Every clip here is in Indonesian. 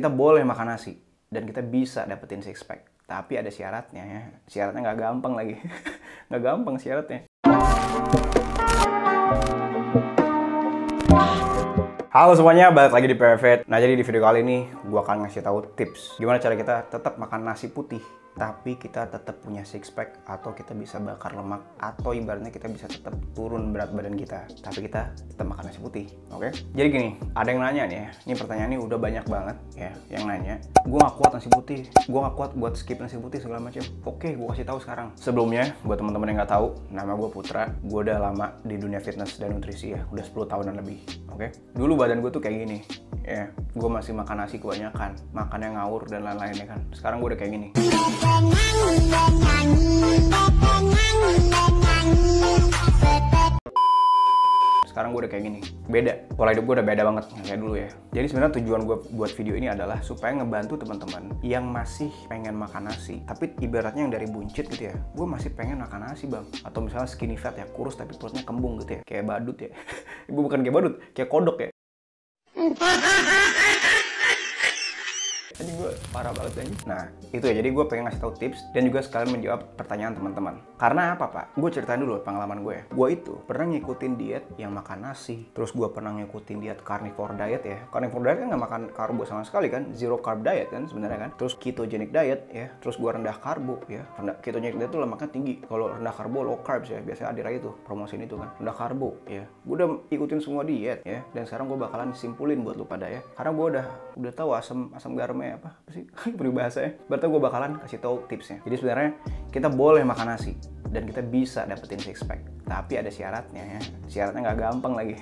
Kita boleh makan nasi dan kita bisa dapetin six pack. Tapi ada syaratnya ya. Syaratnya nggak gampang lagi. Nggak gampang syaratnya. Halo semuanya, balik lagi di Private. Nah, jadi di video kali ini gue akan ngasih tahu tips gimana cara kita tetap makan nasi putih tapi kita tetap punya six pack, atau kita bisa bakar lemak, atau ibaratnya kita bisa tetap turun berat badan kita tapi kita tetap makan nasi putih. Oke? Jadi gini, ada yang nanya nih ya. Ini pertanyaan ini udah banyak banget ya yang nanya. Gue gak kuat nasi putih, gue gak kuat buat skip nasi putih segala macam. Oke, gue kasih tahu sekarang. Sebelumnya, buat teman-teman yang nggak tahu, nama gue Putra. Gue udah lama di dunia fitness dan nutrisi ya, udah 10 tahunan lebih. Oke? Dulu badan gue tuh kayak gini. Ya, gue masih makan nasi kebanyakan, makannya ngawur dan lain-lainnya kan. Sekarang gue udah kayak gini. Sekarang gue udah kayak gini. Beda. Pola hidup gue udah beda banget kayak dulu ya. Jadi sebenarnya tujuan gue buat video ini adalah supaya ngebantu teman-teman yang masih pengen makan nasi, tapi ibaratnya yang dari buncit gitu ya. Gue masih pengen makan nasi bang. Atau misalnya skinny fat ya, kurus tapi perutnya kembung gitu ya. Kayak badut ya. Gue bukan kayak badut, kayak kodok ya. Jadi gue parah banget aja. Nah, itu ya. Jadi gue pengen ngasih tahu tips dan juga sekalian menjawab pertanyaan teman-teman. Karena apa, Pak? Gue ceritain dulu pengalaman gue. Gue itu pernah ngikutin diet yang makan nasi. Terus gue pernah ngikutin diet carnivore diet ya. Carnivore diet kan nggak makan karbo sama sekali kan. Zero carb diet kan sebenarnya kan. Terus ketogenic diet ya. Terus gue rendah karbo ya. Ketogenic diet tuh lemaknya tinggi. Kalau rendah karbo low carbs ya. Biasanya Adira itu promosiin itu kan. Rendah karbo ya. Gue udah ikutin semua diet ya. Dan sekarang gue bakalan disimpulin buat lu pada ya. Karena gue udah tahu asam garamnya apa sih peribahasanya. Berarti gue bakalan kasih tahu tipsnya. Jadi sebenarnya kita boleh makan nasi dan kita bisa dapetin six pack, tapi ada syaratnya ya. Syaratnya nggak gampang lagi.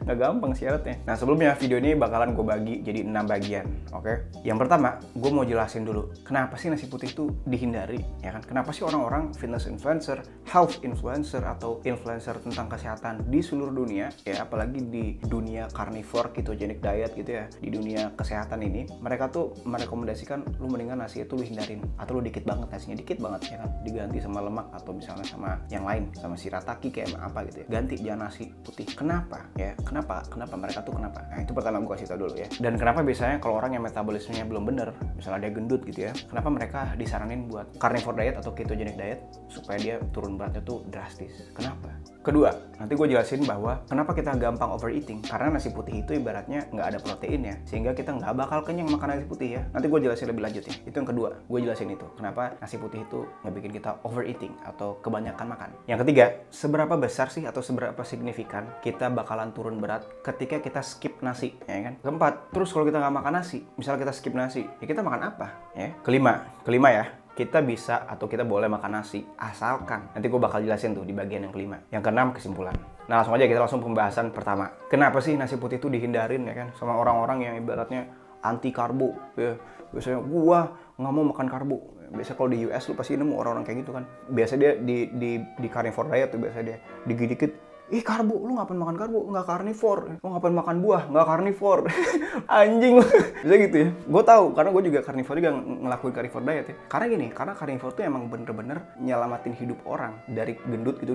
Nggak gampang syaratnya. Nah, sebelumnya video ini bakalan gue bagi jadi 6 bagian. Oke? Yang pertama, gue mau jelasin dulu kenapa sih nasi putih itu dihindari ya kan. Kenapa sih orang-orang fitness influencer, health influencer, atau influencer tentang kesehatan di seluruh dunia ya, apalagi di dunia carnivore ketogenic diet gitu ya, di dunia kesehatan ini, mereka tuh merekomendasikan lu mendingan nasi itu lu hindarin, atau lu dikit banget nasinya, dikit banget ya kan, diganti sama lemak atau misalnya sama yang lain, sama shirataki kayak apa gitu ya. Ganti, jangan nasi putih. Kenapa ya? Kenapa mereka tuh kenapa? Nah, itu pertama gue kasih tau dulu ya. Dan kenapa biasanya kalau orang yang metabolismenya belum bener, misalnya dia gendut gitu ya, kenapa mereka disaranin buat carnivore diet atau ketogenic diet supaya dia turun beratnya tuh drastis? Kenapa? Kedua, nanti gue jelasin bahwa kenapa kita gampang overeating. Karena nasi putih itu ibaratnya nggak ada proteinnya, sehingga kita nggak bakal kenyang makan nasi putih ya. Nanti gue jelasin lebih lanjut ya. Itu yang kedua, gue jelasin itu. Kenapa nasi putih itu nggak bikin kita overeating atau kebanyakan makan. Yang ketiga, seberapa besar sih atau seberapa signifikan kita bakalan turun berat ketika kita skip nasi, ya kan? Keempat, terus kalau kita nggak makan nasi, misalnya kita skip nasi, ya kita makan apa? Ya. Kelima ya. Kita bisa atau kita boleh makan nasi asalkan, nanti gue bakal jelasin tuh di bagian yang kelima. Yang keenam, kesimpulan. Nah, langsung aja kita langsung pembahasan pertama. Kenapa sih nasi putih itu dihindarin ya kan sama orang-orang yang ibaratnya anti karbo ya. Biasanya gua nggak mau makan karbo. Biasa kalau di US lu pasti nemu orang-orang kayak gitu kan. Biasa dia di carnivore diet tuh biasa dia dikit-dikit, ih karbo, lu ngapain makan karbo? Nggak karnivore. Lu ngapain makan buah? Nggak karnivore. Anjing lu. Bisa gitu ya. Gue tahu, karena gue juga karnivore juga ngelakuin carnivore diet ya. Karena gini, karena carnivore tuh emang bener-bener nyelamatin hidup orang. Dari gendut gitu,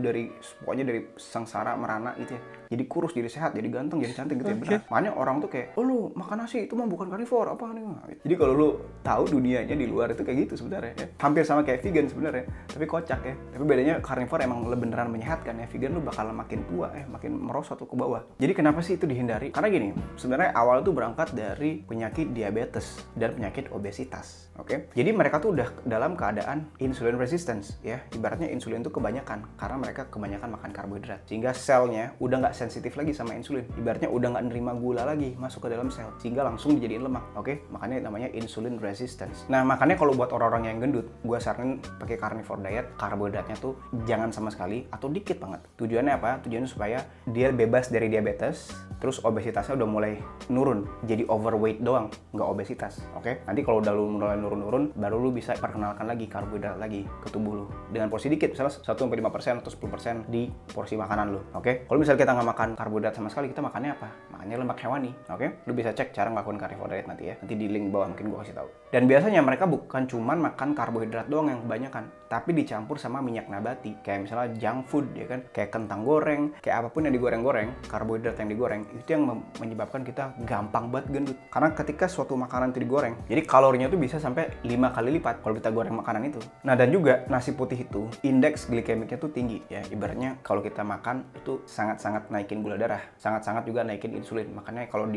pokoknya dari sengsara, merana gitu ya. Jadi kurus, jadi sehat, jadi ganteng, jadi cantik gitu ya. Benar. Makanya orang tuh kayak, oh lu makan nasi, itu mah bukan karnivore, apa nih? Jadi kalau lu tahu dunianya di luar itu kayak gitu sebenarnya ya. Hampir sama kayak vegan sebenarnya. Tapi kocak ya. Tapi bedanya karnivore emang beneran menyehatkan ya. Vegan lu bakal makin tua makin merosot tuh ke bawah. Jadi kenapa sih itu dihindari? Karena gini, sebenarnya awal tuh berangkat dari penyakit diabetes dan penyakit obesitas. Oke? Jadi mereka tuh udah dalam keadaan insulin resistance ya. Ibaratnya insulin tuh kebanyakan karena mereka kebanyakan makan karbohidrat. Sehingga selnya udah nggak sensitif lagi sama insulin. Ibaratnya udah nggak nerima gula lagi masuk ke dalam sel. Sehingga langsung dijadiin lemak. Oke? Makanya namanya insulin resistance. Nah, makanya kalau buat orang-orang yang gendut, gue saranin pakai carnivore diet, karbohidratnya tuh jangan sama sekali atau dikit banget. Tujuannya apa? Tujuannya supaya dia bebas dari diabetes, terus obesitasnya udah mulai nurun, jadi overweight doang, nggak obesitas. Oke? Nanti kalau udah lu mulai nurun-nurun, baru lu bisa perkenalkan lagi karbohidrat lagi ke tubuh lu dengan porsi dikit, misalnya 1-5% atau 10% di porsi makanan lu. Oke? Kalau misalnya kita nggak makan karbohidrat sama sekali, kita makannya apa? Makannya lemak hewani. Oke? Lu bisa cek cara ngelakuin carnivore diet nanti ya. Nanti di link bawah mungkin gua kasih tahu. Dan biasanya mereka bukan cuman makan karbohidrat doang yang kebanyakan, tapi dicampur sama minyak nabati. Kayak misalnya junk food ya kan, kayak kentang goreng, kayak apapun yang digoreng-goreng, karbohidrat yang digoreng, itu yang menyebabkan kita gampang banget gendut. Karena ketika suatu makanan itu digoreng, jadi kalorinya itu bisa sampai 5 kali lipat kalau kita goreng makanan itu. Nah, dan juga nasi putih itu indeks glikemiknya tuh tinggi ya. Ibaratnya kalau kita makan itu sangat-sangat naikin gula darah, sangat-sangat juga naikin insulin. Makanya kalau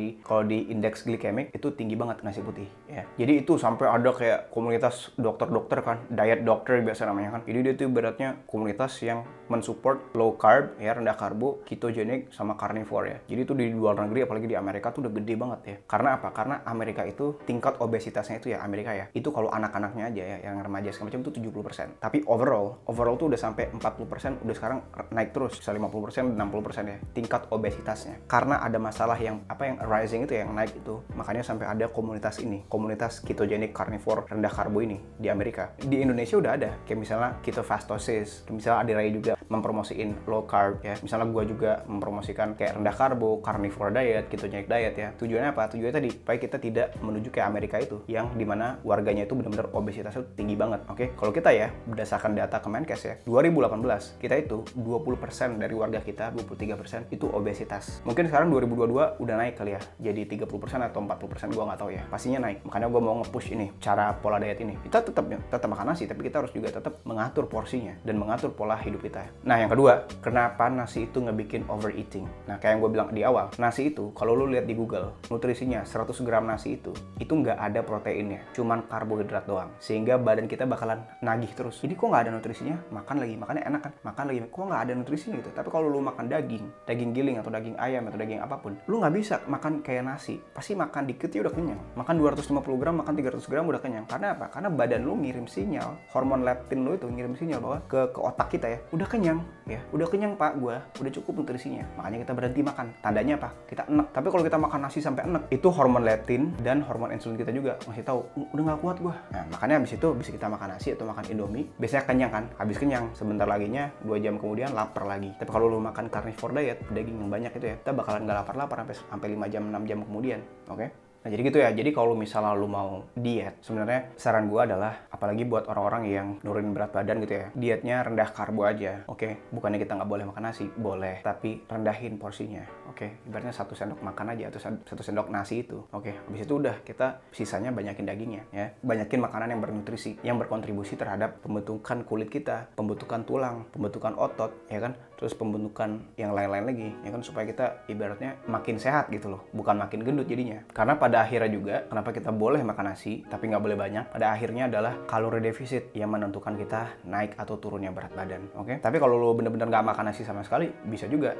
di indeks glikemik itu tinggi banget nasi putih ya. Jadi itu sampai ada kayak komunitas dokter-dokter kan, diet doctor biasa namanya kan. Jadi dia tuh beratnya komunitas yang mensupport low carb ya, rendah karbo, ketogenic sama carnivore ya. Jadi itu di luar negeri apalagi di Amerika tuh udah gede banget ya. Karena apa? Karena Amerika itu tingkat obesitasnya itu ya, Amerika ya, itu kalau anak-anaknya aja ya, yang remaja segala macam itu 70%. Tapi overall tuh udah sampai 40%, udah sekarang naik terus, bisa 50%, 60% ya tingkat obesitasnya. Karena ada masalah yang rising itu yang naik itu. Makanya sampai ada komunitas ini, komunitas ketogenic carnivore rendah karbo ini di Amerika. Di Indonesia udah ada, kayak misalnya ketofastosis, kayak misalnya Adirai juga mempromosiin low carb ya. Misalnya gue juga mempromosikan kayak rendah karbo, carnivore diet, ketogenic diet ya. Tujuannya apa? Tujuannya tadi supaya kita tidak menuju kayak Amerika itu yang dimana warganya itu benar-benar obesitasnya tinggi banget. Oke, kalau kita ya berdasarkan data Kemenkes ya, 2018 kita itu 20% dari warga kita, 23% itu obesitas. Mungkin sekarang 2022 udah naik kali ya, jadi 30% atau 40%, gue nggak tahu ya. Pastinya naik. Makanya gue mau nge-push ini cara pola diet ini. Kita tetap makan nasi, tapi kita harus juga tetap mengatur porsinya dan mengatur pola hidup kita. Nah, yang kedua, kenapa nasi itu ngebikin overeating? Nah, kayak yang gue bilang di awal, nasi itu kalau lu lihat di Google, nutrisinya 100 gram nasi itu nggak ada proteinnya, cuman karbohidrat doang. Sehingga badan kita bakalan nagih terus. Jadi kok nggak ada nutrisinya? Makan lagi, makannya enak kan? Makan lagi, kok nggak ada nutrisinya gitu? Tapi kalau lu makan daging giling atau daging ayam atau daging apapun, lu nggak bisa makan kayak nasi. Pasti makan dikit ya udah kenyang. Makan 250 gram, makan 300 gram udah kenyang. Karena apa? Karena badan lu ngirim sinyal, hormon leptin lu itu ngirim sinyal bahwa ke otak kita ya, udah kenyang ya, udah kenyang pak, udah cukup nutrisinya. Makanya kita berhenti makan. Tandanya apa? Kita enek. Tapi kalau kita makan nasi sampai enek, itu hormon leptin dan hormon insulin kita juga masih tahu, udah nggak kuat gua. Nah, makanya habis itu bisa kita makan nasi atau makan Indomie, biasanya kenyang kan? Habis kenyang, sebentar laginya 2 jam kemudian lapar lagi. Tapi kalau lu makan carnivore diet, daging yang banyak itu ya, kita bakalan nggak lapar-lapar sampai 5 jam 6 jam kemudian. Oke? Nah, jadi gitu ya. Jadi kalau misalnya lu mau diet, sebenarnya saran gua adalah, apalagi buat orang-orang yang nurunin berat badan gitu ya, dietnya rendah karbo aja. Oke? Bukannya kita nggak boleh makan nasi, boleh, tapi rendahin porsinya. Oke? Ibaratnya 1 sendok makan aja atau 1 sendok nasi itu. Oke? Habis itu udah, kita sisanya banyakin dagingnya ya. Banyakin makanan yang bernutrisi, yang berkontribusi terhadap pembentukan kulit kita, pembentukan tulang, pembentukan otot, ya kan? Terus pembentukan yang lain-lain lagi, ya kan, supaya kita ibaratnya makin sehat gitu loh, bukan makin gendut jadinya. Karena pada akhirnya juga, kenapa kita boleh makan nasi tapi nggak boleh banyak, pada akhirnya adalah kalori defisit yang menentukan kita naik atau turunnya berat badan. Oke? Tapi kalau lo bener-bener nggak makan nasi sama sekali, bisa juga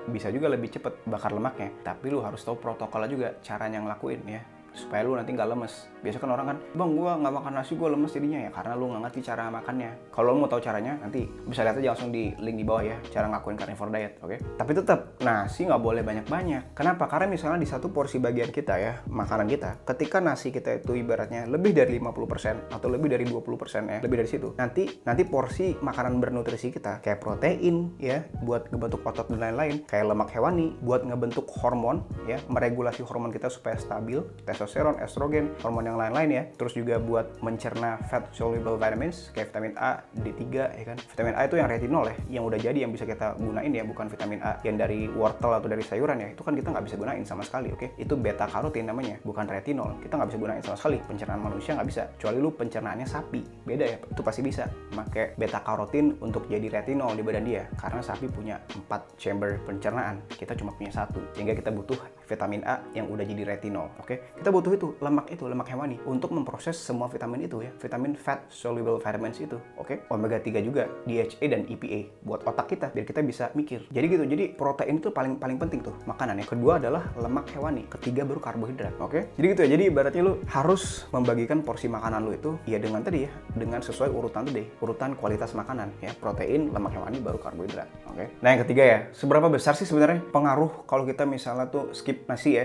lebih cepet bakar lemaknya. Tapi lo harus tahu protokolnya juga, caranya ngelakuin ya, supaya lu nanti nggak lemes. Biasa kan orang kan, bang gua nggak makan nasi gua lemes jadinya ya, karena lu nggak ngerti cara makannya. Kalau lu mau tahu caranya, nanti bisa lihat aja langsung di link di bawah ya, cara ngelakuin carnivore diet. Oke? Tapi tetap nasi nggak boleh banyak-banyak. Kenapa? Karena misalnya di satu porsi bagian kita ya, makanan kita, ketika nasi kita itu ibaratnya lebih dari 50% atau lebih dari 20% ya, lebih dari situ, nanti porsi makanan bernutrisi kita kayak protein ya, buat ngebentuk otot dan lain-lain, kayak lemak hewani buat ngebentuk hormon ya, meregulasi hormon kita supaya stabil, testosteron, estrogen, hormon yang lain-lain ya. Terus juga buat mencerna fat soluble vitamins kayak vitamin A, D3 ya kan. Vitamin A itu yang retinol ya, yang udah jadi, yang bisa kita gunain ya, bukan vitamin A yang dari wortel atau dari sayuran ya. Itu kan kita nggak bisa gunain sama sekali, oke? Itu beta karotin namanya, bukan retinol. Kita nggak bisa gunain sama sekali. Pencernaan manusia nggak bisa, kecuali lu pencernaannya sapi. Beda ya, itu pasti bisa pakai beta karotin untuk jadi retinol di badan dia. Karena sapi punya 4 chamber pencernaan, kita cuma punya 1. Sehingga kita butuh vitamin A yang udah jadi retinol, oke? Kita butuh lemak hewani untuk memproses semua vitamin itu ya, vitamin fat soluble vitamins itu, oke? Omega 3 juga, DHA dan EPA buat otak kita biar kita bisa mikir. Jadi gitu. Jadi protein itu paling penting tuh makanannya. Kedua adalah lemak hewani, ketiga baru karbohidrat, oke? Jadi gitu ya. Jadi ibaratnya lu harus membagikan porsi makanan lu itu ya dengan tadi ya, dengan sesuai urutan tadi, urutan kualitas makanan ya, protein, lemak hewani baru karbohidrat, oke? Nah, yang ketiga ya, seberapa besar sih sebenarnya pengaruh kalau kita misalnya tuh skip nasi,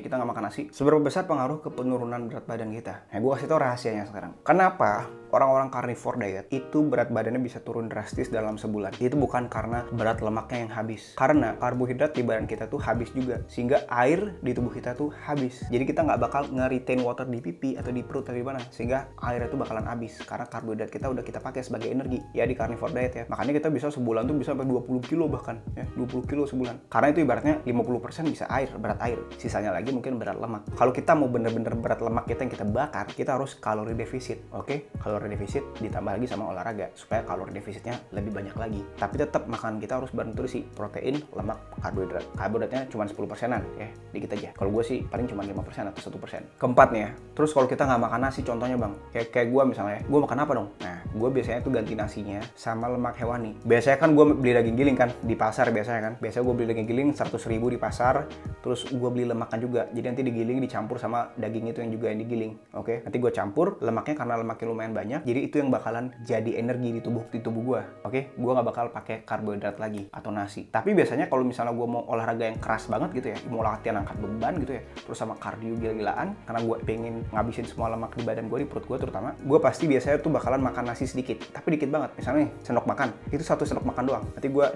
kita nggak makan nasi, seberapa besar pengaruh ke penurunan berat badan kita? Nah, gue kasih tau rahasianya sekarang. Kenapa orang-orang carnivore diet itu berat badannya bisa turun drastis dalam sebulan. Itu bukan karena berat lemaknya yang habis, karena karbohidrat di badan kita tuh habis juga, sehingga air di tubuh kita tuh habis. Jadi kita nggak bakal nge-retain water di pipi atau di perut atau di mana, sehingga airnya tuh bakalan habis karena karbohidrat kita udah kita pakai sebagai energi ya di carnivore diet ya. Makanya kita bisa sebulan tuh bisa sampai 20 kilo bahkan ya, 20 kilo sebulan. Karena itu ibaratnya 50% bisa air, berat air. Sisanya lagi mungkin berat lemak. Kalau kita mau bener-bener berat lemak kita yang kita bakar, kita harus kalori defisit. Oke? Kalori defisit ditambah lagi sama olahraga supaya kalori defisitnya lebih banyak lagi. Tapi tetap makanan kita harus bernutrisi, protein, lemak, karbohidrat. Karbohidratnya cuma 10%-an ya, dikit aja. Kalau gue sih paling cuma 5% atau 1%. Keempat nih ya, terus kalau kita nggak makan nasi, contohnya bang, kayak gue misalnya, gue makan apa dong? Nah, gue biasanya tuh ganti nasinya sama lemak hewani. Biasanya kan gue beli daging giling kan, di pasar biasanya kan. Biasanya gue beli daging giling 100.000 di pasar, terus gue beli lemaknya juga. Jadi nanti digiling, dicampur sama daging itu yang juga yang digiling. Oke, nanti gue campur lemaknya karena lemaknya lumayan banyak, jadi itu yang bakalan jadi energi di tubuh gue. Oke, gue nggak bakal pakai karbohidrat lagi atau nasi. Tapi biasanya kalau misalnya gue mau olahraga yang keras banget gitu ya, mau latihan angkat beban gitu ya, terus sama kardio gila-gilaan, karena gue pengen ngabisin semua lemak di badan gue, di perut gue terutama, gue pasti biasanya tuh bakalan makan nasi sedikit, tapi dikit banget. Misalnya nih, sendok makan, itu 1 sendok makan doang. Nanti gue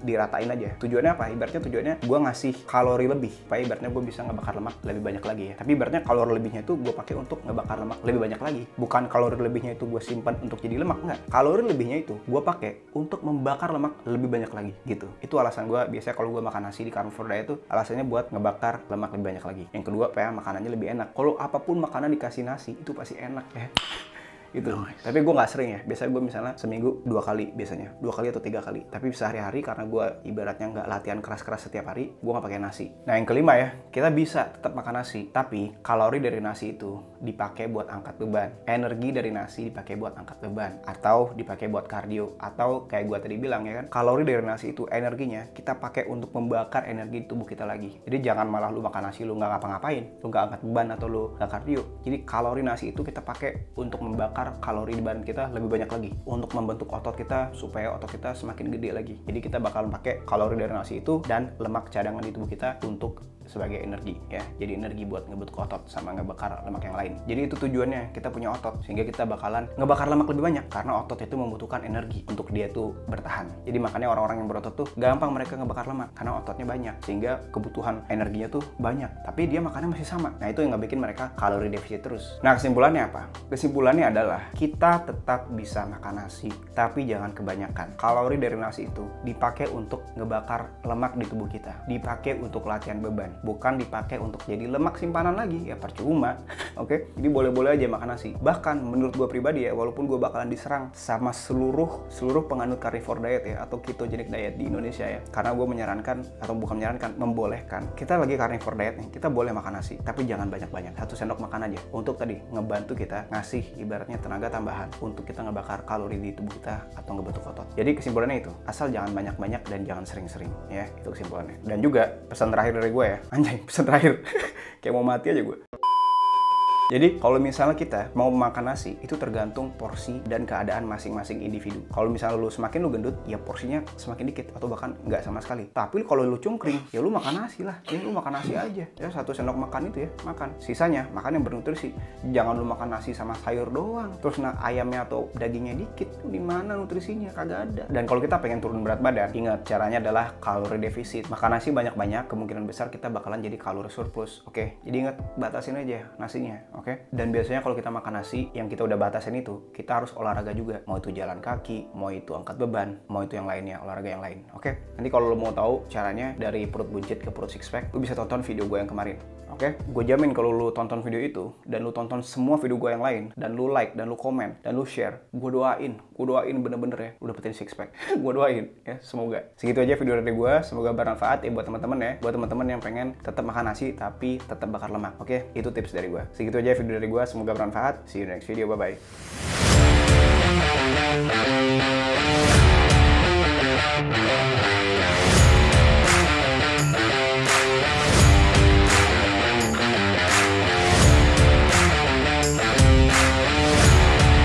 diratain aja. Tujuannya apa? Ibaratnya tujuannya gue ngasih kalori lebih, supaya ibaratnya gue bisa ngebakar lemak lebih banyak lagi ya. Tapi ibaratnya kalori lebihnya itu gue pakai untuk ngebakar lemak lebih banyak lagi. Bukan kalori lebihnya itu gue simpan untuk jadi lemak, enggak. Kalori lebihnya itu gue pakai untuk membakar lemak lebih banyak lagi gitu. Itu alasan gue biasanya kalau gue makan nasi di carnivore diet itu alasannya buat ngebakar lemak lebih banyak lagi. Yang kedua, supaya makanannya lebih enak. Kalau apapun makanan dikasih nasi itu pasti enak ya. Gitu. Nice. Tapi gue nggak sering ya. Biasanya gue misalnya seminggu 2 kali biasanya, 2 kali atau 3 kali. Tapi sehari-hari karena gue ibaratnya nggak latihan keras-keras setiap hari, gue nggak pakai nasi. Nah yang kelima ya, kita bisa tetap makan nasi, tapi kalori dari nasi itu dipakai buat angkat beban, energi dari nasi dipakai buat angkat beban, atau dipakai buat kardio, atau kayak gue tadi bilang ya kan, kalori dari nasi itu energinya kita pakai untuk membakar energi di tubuh kita lagi. Jadi jangan malah lu makan nasi lu nggak ngapa-ngapain, lu nggak angkat beban atau lu nggak kardio. Jadi kalori nasi itu kita pakai untuk membakar kalori di badan kita lebih banyak lagi, untuk membentuk otot kita supaya otot kita semakin gede lagi. Jadi kita bakal pakai kalori dari nasi itu dan lemak cadangan di tubuh kita untuk sebagai energi ya. Jadi energi buat ngebentuk otot sama ngebakar lemak yang lain. Jadi itu tujuannya, kita punya otot sehingga kita bakalan ngebakar lemak lebih banyak karena otot itu membutuhkan energi untuk dia tuh bertahan. Jadi makanya orang-orang yang berotot tuh gampang mereka ngebakar lemak karena ototnya banyak sehingga kebutuhan energinya tuh banyak. Tapi dia makannya masih sama. Nah itu yang nggak bikin mereka kalori defisit terus. Nah kesimpulannya apa? Kesimpulannya adalah kita tetap bisa makan nasi, tapi jangan kebanyakan. Kalori dari nasi itu dipakai untuk ngebakar lemak di tubuh kita, dipakai untuk latihan beban, bukan dipakai untuk jadi lemak simpanan lagi, ya percuma. Oke? Jadi boleh-boleh aja makan nasi. Bahkan menurut gue pribadi ya, walaupun gue bakalan diserang sama seluruh penganut carnivore diet ya, atau ketogenic diet di Indonesia ya, karena gue menyarankan, atau bukan menyarankan, membolehkan, kita lagi carnivore diet nih, kita boleh makan nasi, tapi jangan banyak-banyak, 1 sendok makan aja, untuk tadi ngebantu kita ngasih ibaratnya tenaga tambahan untuk kita ngebakar kalori di tubuh kita atau ngebentuk otot. Jadi kesimpulannya itu, asal jangan banyak-banyak dan jangan sering-sering ya, itu kesimpulannya. Dan juga pesan terakhir dari gue ya, anjay, pesan terakhir kayak mau mati aja gue. Jadi kalau misalnya kita mau makan nasi, itu tergantung porsi dan keadaan masing-masing individu. Kalau misalnya lu semakin lu gendut, ya porsinya semakin dikit atau bahkan nggak sama sekali. Tapi kalau lu cungkring, ya lu makan nasi lah. Ya lu makan nasi aja. Ya 1 sendok makan itu ya, makan. Sisanya makan yang bernutrisi. Jangan lu makan nasi sama sayur doang. Terus ayamnya atau dagingnya dikit. Di mana nutrisinya? Kagak ada. Dan kalau kita pengen turun berat badan, ingat caranya adalah kalori defisit. Makan nasi banyak-banyak, kemungkinan besar kita bakalan jadi kalori surplus. Oke, jadi ingat batasin aja nasinya. Oke? Dan biasanya kalau kita makan nasi yang kita udah batasin itu, kita harus olahraga juga. Mau itu jalan kaki, mau itu angkat beban, mau itu yang lainnya, olahraga yang lain. Oke? Nanti kalau lo mau tahu caranya dari perut buncit ke perut six pack, lo bisa tonton video gue yang kemarin. Oke? Gue jamin kalau lo tonton video itu, dan lo tonton semua video gue yang lain, dan lo like, dan lo komen, dan lo share, gue doain bener-bener ya, lo dapetin six pack. Gue doain ya, semoga. Segitu aja video dari gue, semoga bermanfaat ya buat teman-teman ya. Buat teman-teman yang pengen tetap makan nasi, tapi tetap bakar lemak. Oke? Itu tips dari gue. Segitu aja video dari gue, semoga bermanfaat. See you next video, bye-bye.